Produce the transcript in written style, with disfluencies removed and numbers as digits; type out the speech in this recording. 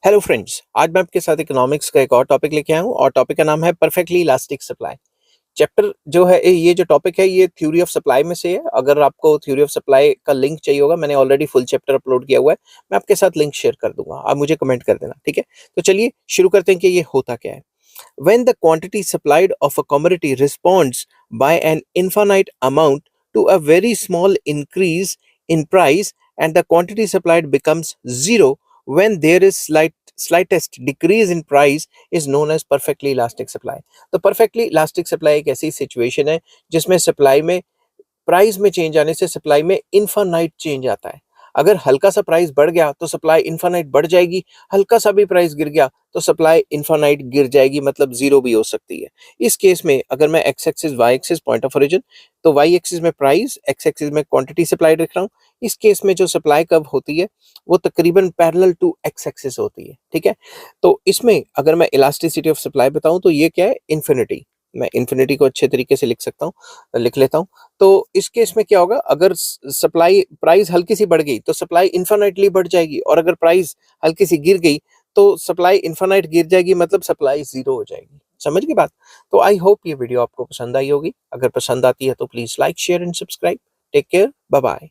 Hello friends, आज मैं आपके साथ इकोनॉमिक्स का एक और टॉपिक लेके आया हूँ और टॉपिक का नाम है परफेक्टली इलास्टिक सप्लाई। चैप्टर जो है ये जो टॉपिक है ये थ्योरी ऑफ सप्लाई में से है। अगर आपको थ्योरी ऑफ सप्लाई का लिंक चाहिए होगा, मैंने ऑलरेडी फुल चैप्टर अपलोड किया हुआ है। मैं आपके साथ लिंक शेयर कर दूंगा, आप मुझे कमेंट कर देना, ठीक है। तो चलिए शुरू करते हैं कि ये होता क्या है। When the quantity supplied of a commodity responds by an infinite amount to a very small increase in price, and the quantity supplied becomes zero when there is slightest decrease in price, is known as perfectly elastic supply. तो perfectly elastic supply एक ऐसी situation है जिसमें supply में price में change आने से supply में इनफाइनाइट चेंज आता है। अगर हल्का सा प्राइस बढ़ गया तो सप्लाई इनफाइनाइट बढ़ जाएगी, हल्का सा भी प्राइस गिर गया तो सप्लाई इनफाइनाइट गिर जाएगी, मतलब ज़ीरो भी हो सकती है। इस केस में अगर मैं X axis, Y axis point of origin, तो वाई एक्सिस में प्राइस, एक्स एक्सिस में क्वांटिटी सप्लाइड रख रहा हूँ। इस केस में जो सप्लाई कब होती है वो तकरीबन पैरेलल टू एक्स एक्सिस होती है, ठीक है। तो इसमें अगर मैं इलास्टिसिटी ऑफ सप्लाई बताऊँ तो ये क्या है, इन्फिनिटी। मैं इन्फिनिटी को अच्छे तरीके से लिख सकता हूँ, लिख लेता हूँ। तो इस केस में क्या होगा, अगर सप्लाई प्राइस हल्की सी बढ़ गई तो सप्लाई इन्फिनिटली बढ़ जाएगी, और अगर प्राइस हल्की सी गिर गई तो सप्लाई इन्फिनिट गिर जाएगी, मतलब सप्लाई जीरो हो जाएगी। समझ गए बात। तो आई होप ये वीडियो आपको पसंद आई होगी। अगर पसंद आती है तो please like, share and subscribe. Take care, bye bye.